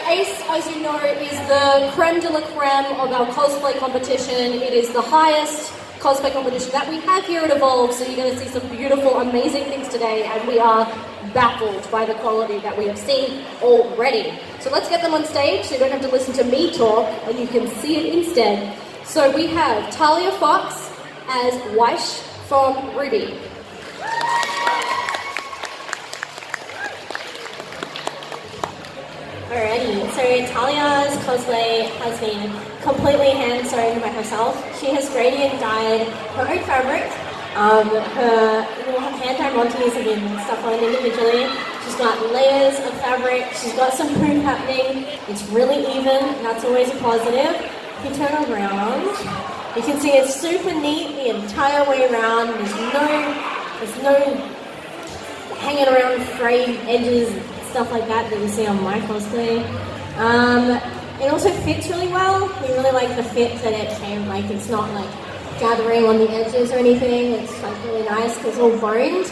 Ace, as you know, is the creme de la creme of our cosplay competition. It is the highest cosplay competition that we have here at Evolve, so you're going to see some beautiful, amazing things today, and we are baffled by the quality that we have seen already. So let's get them on stage so you don't have to listen to me talk, and you can see it instead. So we have Talia Fox as Weish from Ruby. Alrighty, so Talia's cosplay has been completely hand-sewn by herself. She has gradient dyed her own fabric. Her little hand-dyed monties have been stuck on individually. She's got layers of fabric. She's got some proof happening. It's really even. That's always a positive. If you turn around, you can see it's super neat the entire way around. There's no hanging around frayed edges, stuff like that you see on my cosplay. It also fits really well. We really like the fit that it came, like it's not like gathering on the edges or anything. It's like really nice because it's all boned.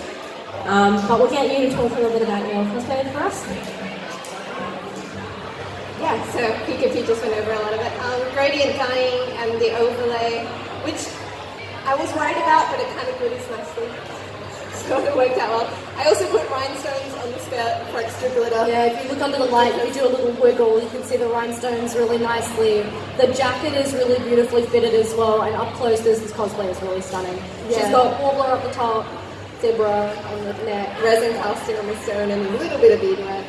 But we'll get you to talk a little bit about your cosplay for us. Yeah, so Pikachu just went over a lot of it. Gradient dyeing and the overlay, which I was worried about, but it kind of glitters nicely. So it worked out well. I also put rhinestones on the skirt for extra glitter. Yeah, if you look under the light, you do a little wiggle, you can see the rhinestones really nicely. The jacket is really beautifully fitted as well, and up close, this cosplay is really stunning. Yeah. She's got warbler up the top, zebra on the neck, resin casting on the stone, and a little bit of beadwork.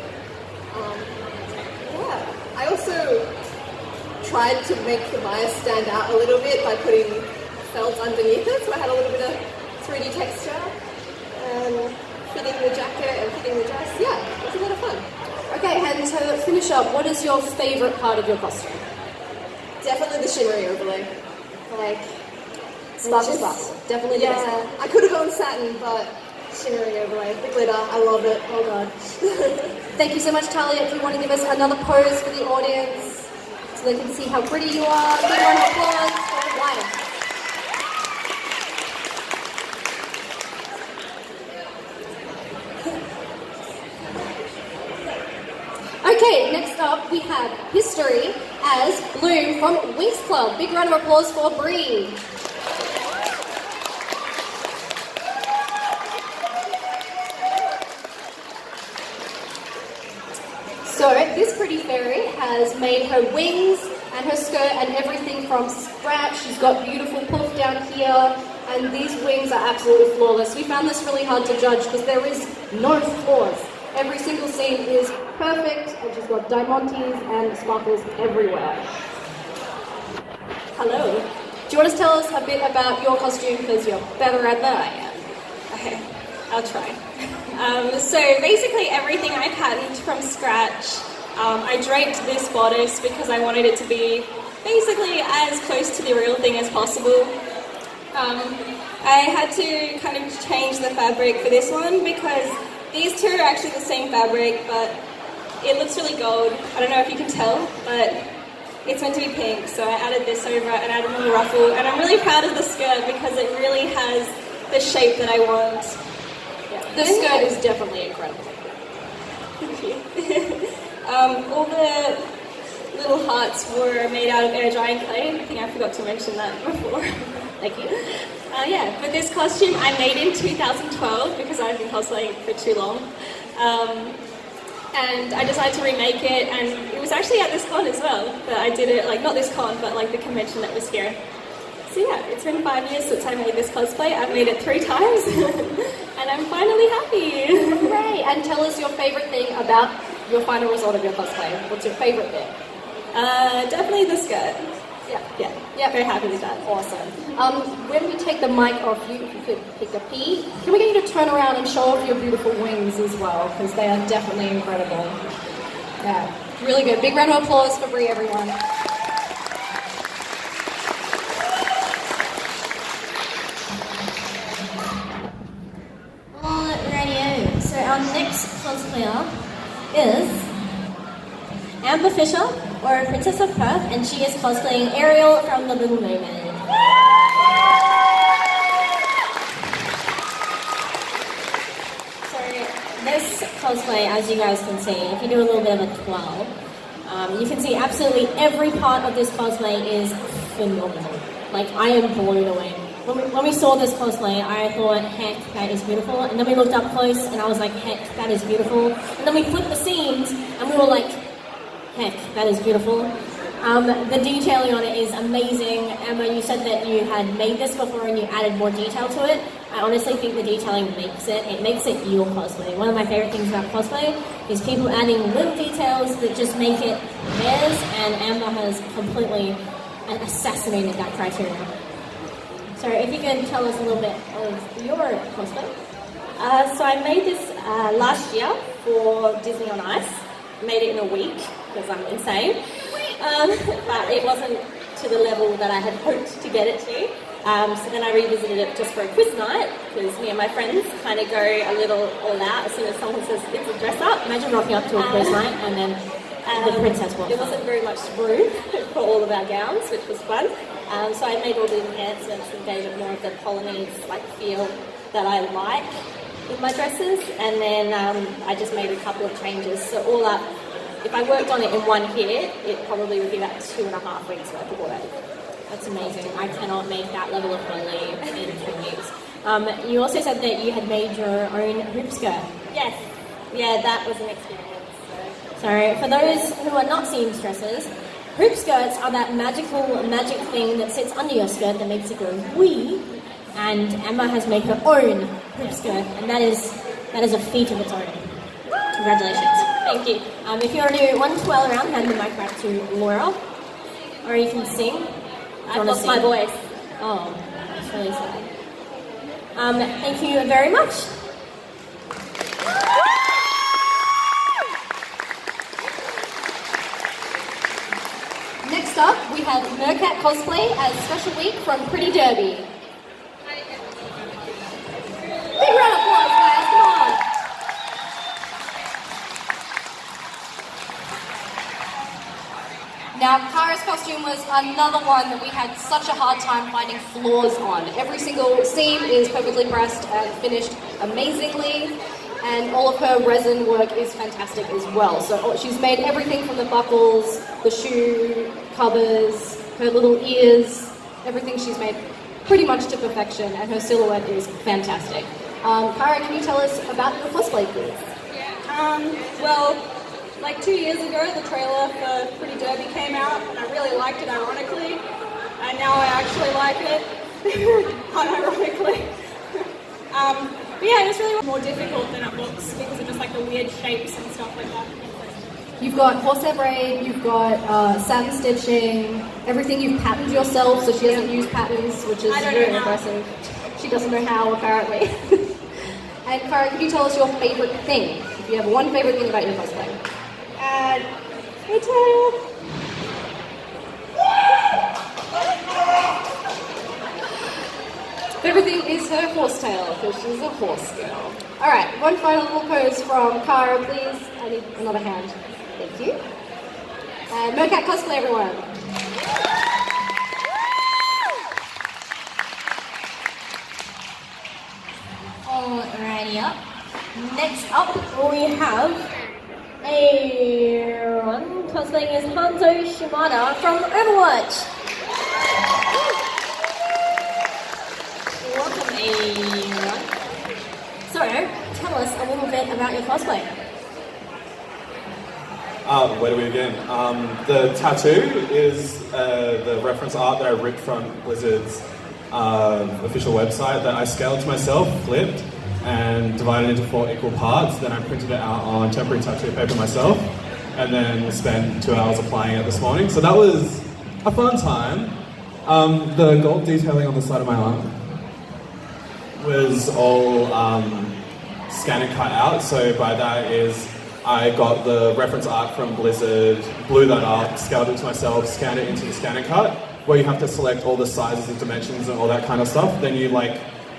Yeah, I also tried to make the bias stand out a little bit by putting felt underneath it, so I had a little bit of 3D texture. Fitting the jacket and fitting the dress. Yeah, it was a lot of fun. Okay, and to finish up, what is your favourite part of your costume? Definitely the shimmery overlay. Like, sparkle. Definitely the best. Yeah, I could have gone satin, but shimmery overlay, the glitter, I love it. Oh god. Thank you so much, Talia. If you want to give us another pose for the audience so they can see how pretty you are, big round of applause for Wyatt. Okay, next up we have History as Bloom from Winx Club. Big round of applause for Bree. So this pretty fairy has made her wings and her skirt and everything from scratch. She's got beautiful puff down here, and these wings are absolutely flawless. We found this really hard to judge because there is no flaws. Every single scene is perfect, and she's got diamantes and sparkles everywhere. Hello. Do you want to tell us a bit about your costume, because you're better at that I am? Okay, I'll try. So basically everything I patterned from scratch. I draped this bodice because I wanted it to be basically as close to the real thing as possible. I had to kind of change the fabric for this one because these two are actually the same fabric, but it looks really gold. I don't know if you can tell, but it's meant to be pink, so I added this over and added a little ruffle, and I'm really proud of the skirt because it really has the shape that I want. Yeah, the skirt is definitely incredible. Thank you. All the little hearts were made out of air drying clay. I think I forgot to mention that before. Thank you. Yeah, but this costume I made in 2012 because I've been cosplaying for too long. And I decided to remake it, and it was actually at this con as well, but I did it, like, not this con, but like the convention that was here. So yeah, it's been 5 years since I made this cosplay. I've made it 3 times, and I'm finally happy. Hooray! And tell us your favourite thing about your final result of your cosplay. What's your favourite bit? Definitely the skirt. Yeah, very happy with that. Awesome. When we take the mic off you, if you could pick a P, can we get you to turn around and show off your beautiful wings as well, because they are definitely incredible. Yeah, really good. Big round of applause for Bree, everyone. Alrighty, so our next cosplayer is Amber Fisher, or Princess of Perth, and she is cosplaying Ariel from The Little Mermaid. So this cosplay, as you guys can see, if you do a little bit of a twirl, You can see absolutely every part of this cosplay is phenomenal. Like, I am blown away. When we saw this cosplay, I thought, heck, that is beautiful. And then we looked up close and I was like, heck, that is beautiful. And then we flipped the scenes and we were like, heck, that is beautiful. The detailing on it is amazing. Emma, you said that you had made this before and you added more detail to it. I honestly think the detailing makes it your cosplay. One of my favorite things about cosplay is people adding little details that just make it theirs, and Amber has completely assassinated that criteria. So if you can tell us a little bit of your cosplay. So I made this last year for Disney on Ice. Made it in a week because I'm insane. But it wasn't to the level that I had hoped to get it to. So then I revisited it just for a quiz night because me and my friends kind of go a little all out as soon as someone says it's a dress up. Imagine rocking up to a quiz night and then the princess walks. There wasn't very much room for all of our gowns, which was fun. So I made all the enhancements and gave it more of the Polynese feel that I like in my dresses. And then I just made a couple of changes. So all up, if I worked on it in one hit, it probably would be about 2.5 weeks worth of work. That's amazing. I cannot make that level of belief in 2 weeks. You also said that you had made your own hoop skirt. Yes. Yeah, that was an experience. So for those who are not seamstresses, hoop skirts are that magic thing that sits under your skirt that makes it go wee. And Emma has made her own hoop skirt, and that is a feat of its own. Congratulations. Thank you. If you want to do one twirl around, hand the mic back to Laura. Or you can sing. I've lost my voice. Oh, that's really sad. Thank you very much. Next up, we have Mercat Cosplay as Special Week from Pretty Derby. Big round of applause, guys, come on. Now, Kara's costume was another one that we had such a hard time finding flaws on. Every single seam is perfectly pressed and finished amazingly, and all of her resin work is fantastic as well. So she's made everything from the buckles, the shoe covers, her little ears, everything she's made pretty much to perfection, and her silhouette is fantastic. Kara, can you tell us about your cosplay, please? Well, like 2 years ago, the trailer for Pretty Derby came out, and I really liked it, ironically, and now I actually like it, unironically. But yeah, it was really more difficult than it looks because of just like the weird shapes and stuff like that. You've got horsehair braid, you've got satin stitching, everything you've patterned yourself, so she doesn't use patterns, which is very impressive. She doesn't know how, apparently. And Kara, can you tell us your favorite thing? If you have one favorite thing about your cosplay. Favorite thing is her horsetail, because she's a horse girl. Alright, one final little pose from Kara, please. I need another hand. Thank you. And Mercat Cosplay, everyone. Alrighty up. Next up, we have Aaron cosplaying as Hanzo Shimada from Overwatch. Welcome, Aaron. So, tell us a little bit about your cosplay. Where do we begin? The tattoo is the reference art that I ripped from Blizzard's official website that I scaled to myself, flipped, and divided into 4 equal parts. Then I printed it out on temporary tattoo paper myself, and then spent 2 hours applying it this morning. So that was a fun time. The gold detailing on the side of my arm was all scan and cut out. So by that is I got the reference art from Blizzard, blew that up, scaled it to myself, scanned it into the scan and cut, where you have to select all the sizes and dimensions and all that kind of stuff. Then you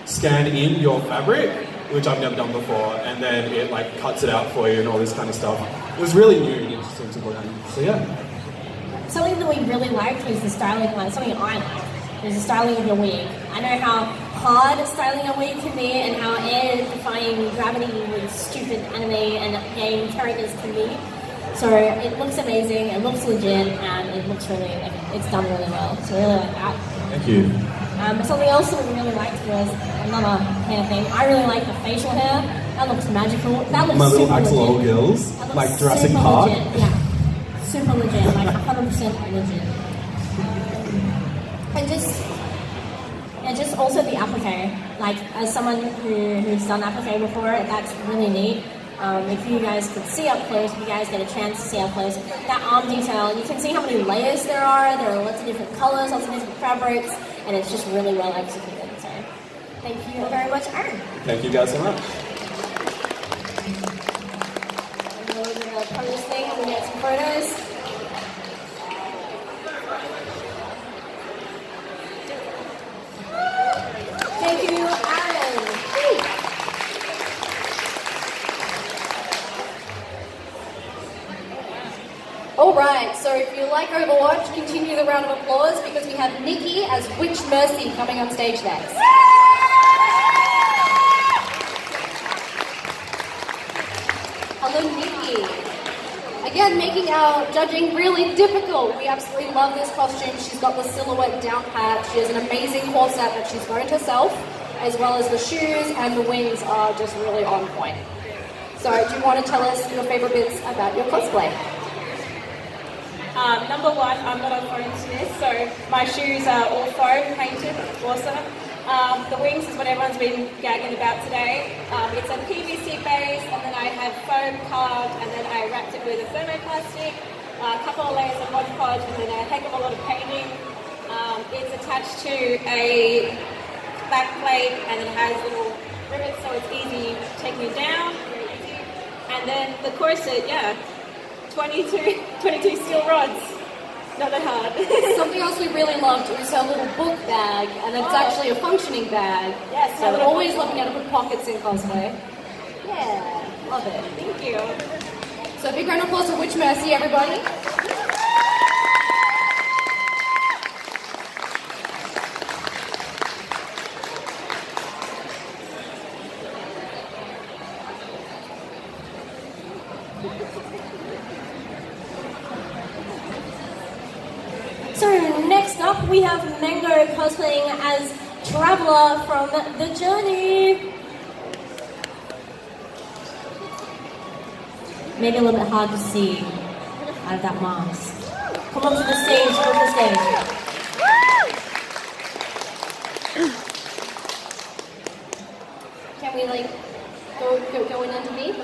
scan in your fabric, which I've never done before, and then it cuts it out for you and all this kind of stuff. It was really new and interesting to learn. So yeah. Something that we really liked was the styling, something I liked, was the styling of your wig. I know how hard styling a wig can be and how air-defying gravity with stupid anime and game characters can be. So it looks amazing, it looks legit, and it looks really, it's done really well. So I really like that. Thank you. Something else that we really liked was another hair thing. I really like the facial hair. That looks magical. That looks My little super axolotl legit. girls, That looks like Jurassic super Park. Legit. Yeah, super legit, like 100% legit. And just also the applique. Like as someone who's done applique before, that's really neat. If you guys could see up close, if you guys get a chance to see up close, that arm detail, you can see how many layers there are. There are lots of different colors, lots of different fabrics, and it's just really well executed. So thank you very much, Aaron. Thank you guys so much. We're going to pose this thing and we get some photos. Thank you, Aaron. Alright, so if you like Overwatch, continue the round of applause because we have Nikki as Witch Mercy coming on stage next. Hello, Nikki. Again, making our judging really difficult. We absolutely love this costume. She's got the silhouette down pat. She has an amazing corset that she's wearing herself, as well as the shoes and the wings are just really on point. So, do you want to tell us your favorite bits about your cosplay? Number one, I'm not a foam smith, so my shoes are all foam painted, awesome. The wings is what everyone's been gagging about today. It's a PVC base, and then I have foam carved, and then I wrapped it with a thermoplastic, a couple of layers of Mod Podge, and then a heck of a lot of painting. It's attached to a back plate, and it has little rivets, so it's easy taking it down, very easy. And then the corset, yeah. 22 steel rods. Not that hard. Something else we really loved was her little book bag, and it's actually a functioning bag. Yes, So always looking at put pockets in cosplay. Yeah, love it. Thank you. So big round of applause for Witch Mercy, everybody. So next up we have Mango cosplaying as Traveler from The Journey. Maybe a little bit hard to see out of that mask. Come up to the stage, come up to the stage. Can we go in underneath?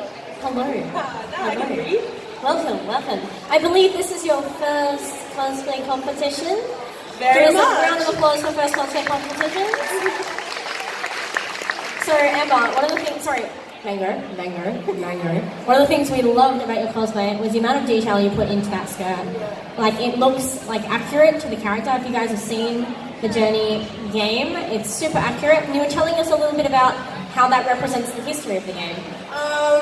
Hello. I can breathe. Welcome, welcome. I believe this is your first cosplay competition. Very Give us much. a round of applause for first cosplay competition. So Emma, one of the things, sorry, Mango. One of the things we loved about your cosplay was the amount of detail you put into that skirt. Like it looks like accurate to the character. If you guys have seen the Journey game, it's super accurate. And you were telling us a little bit about how that represents the history of the game.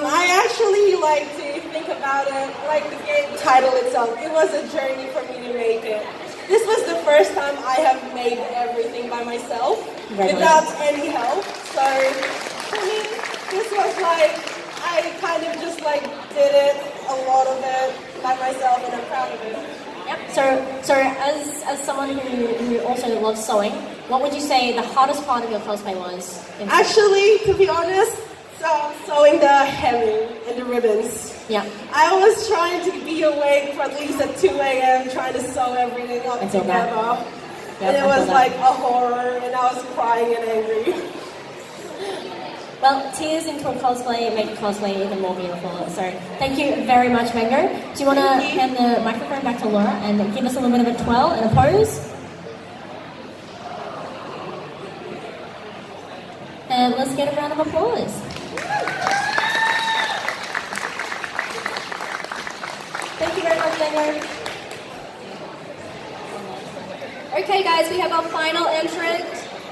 I actually like to think about it like the game title itself. It was a journey for me to make it. This was the first time I have made everything by myself without any help. So for me, this was like, I kind of just like did it, a lot of it by myself, and I'm proud of it. Yep. So as someone who also loves sewing, what would you say the hardest part of your cosplay was? Actually, to be honest, sewing the hemming and the ribbons. Yeah. I was trying to be awake for at least at 2 a.m. trying to sew everything up I feel together. that. And Yep, it I feel was that. like a horror, and I was crying and angry. Well, tears into a cosplay make a cosplay even more beautiful. So thank you very much, Mango. Do you want to hand the microphone back to Laura and give us a little bit of a twirl and a pose? And let's get a round of applause. Thank you very much, Mango. Okay guys, we have our final entrant.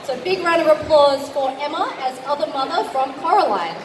So big round of applause for Emma as Other Mother from Coraline.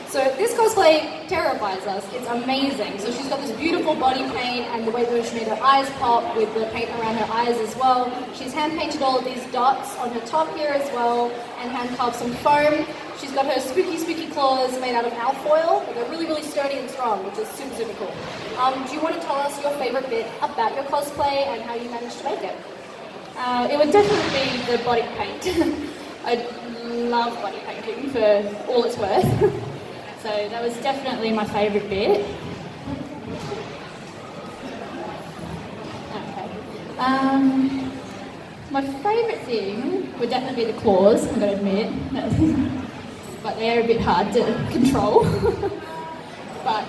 So this cosplay terrifies us. It's amazing. So she's got this beautiful body paint, and the way that she made her eyes pop with the paint around her eyes as well. She's hand painted all of these dots on her top here as well, and hand carved some foam. She's got her spooky claws made out of alfoil, but they're really sturdy and strong, which is super cool. Do you want to tell us your favorite bit about your cosplay and how you managed to make it? It would definitely be the body paint. I love body painting for all it's worth. So that was definitely my favourite bit. Okay. My favourite thing would definitely be the claws, I've got to admit. But they're a bit hard to control. But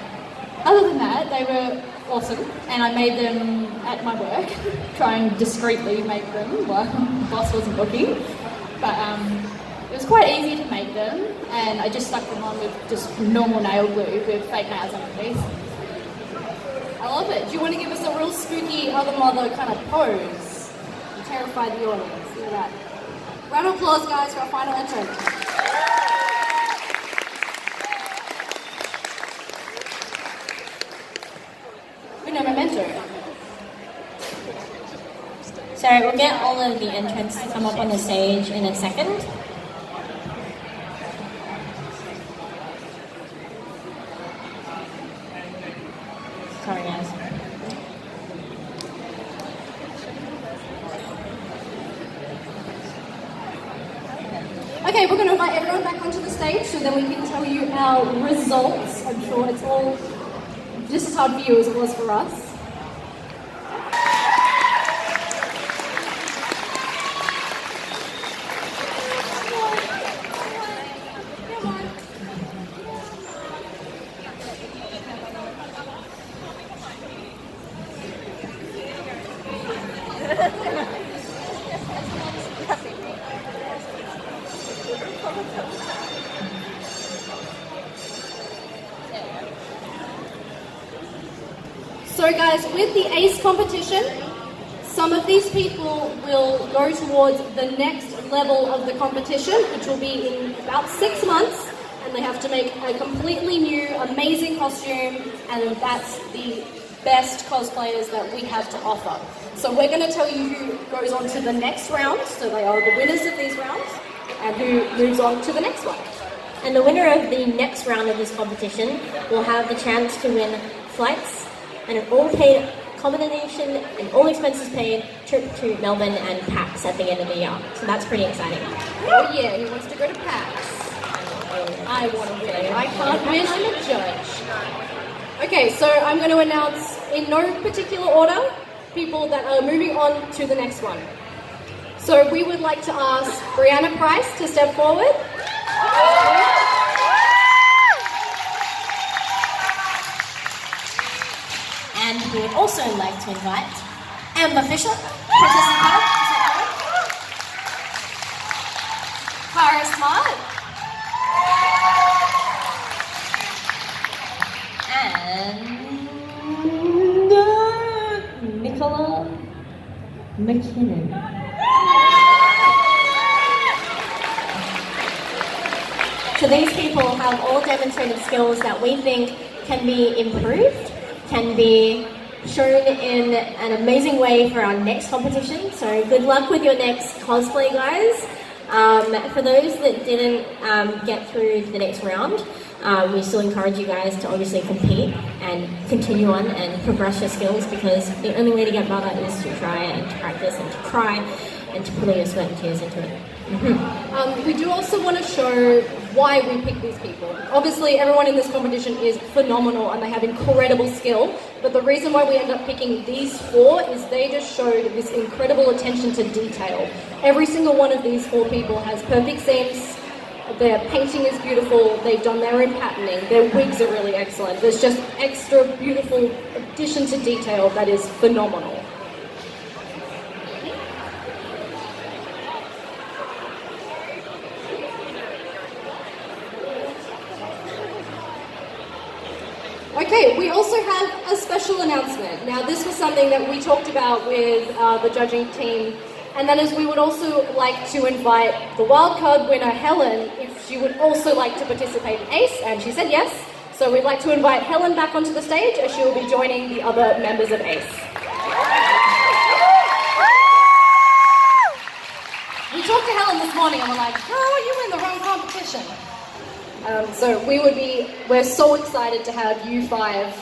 other than that, they were awesome, and I made them at my work, trying discreetly make them while the boss wasn't looking. But it was quite easy to make them, and I just stuck them on with just normal nail glue with fake nails underneath. I love it. Do you want to give us a real spooky other mother kind of pose? You terrify the audience. Look at that. Round of applause, guys, for our final entrant. No memento. So we'll get all of the entrants to come up on the stage in a second. Sorry guys. Okay, we're going to invite everyone back onto the stage so then we can tell you our results. I'm sure it's all just as hard for you as it was for us. So guys, with the ACE competition, some of these people will go towards the next level of the competition, which will be in about 6 months, and they have to make a completely new, amazing costume, and that's the best cosplayers that we have to offer. So we're going to tell you who goes on to the next round, so they are the winners of these rounds, and who moves on to the next one. And the winner of the next round of this competition will have the chance to win flights and an all-paid accommodation and all expenses paid trip to Melbourne and PAX at the end of the year. So that's pretty exciting. Oh yeah, who wants to go to PAX? I want to win. I can't win, I'm a judge. Okay, so I'm going to announce in no particular order people that are moving on to the next one. So we would like to ask Brianna Price to step forward. And we would also like to invite Amber Fisher, Princess Alka, Cara Smart. and Nicola McKinnon. So these people have all demonstrated skills that we think can be improved, can be shown in an amazing way for our next competition. So good luck with your next cosplay, guys. For those that didn't get through the next round, we still encourage you guys to obviously compete and continue on and progress your skills, because the only way to get better is to try and to practice and to cry and to put all your sweat and tears into it. We do also want to show why we pick these people. Obviously, everyone in this competition is phenomenal and they have incredible skill, but the reason why we end up picking these 4 is they just showed this incredible attention to detail. Every single one of these 4 people has perfect seams, their painting is beautiful, they've done their own patterning, their wigs are really excellent. There's just extra beautiful addition to detail that is phenomenal. Okay, we also have a special announcement. Now, this was something that we talked about with the judging team, and that is we would also like to invite the wildcard winner, Helen, if she would also like to participate in ACE, and she said yes. So we'd like to invite Helen back onto the stage as she will be joining the other members of ACE. We talked to Helen this morning and we're like, girl, you in the wrong competition. So we're so excited to have you five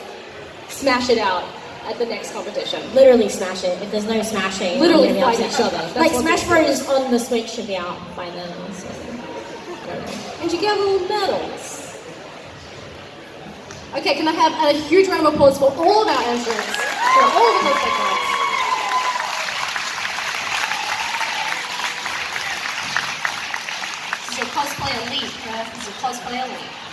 smash it out at the next competition. Literally smash it. If there's no smashing, Literally I'm gonna fight be each upset. other. That's Like what Smash they do. Bros on the Switch should be out by then. So. And you get little medals. Okay, can I have a huge round of applause for all of our entrants, for all of the cosplay cards. This is your cosplay elite, right? This is your cosplay elite.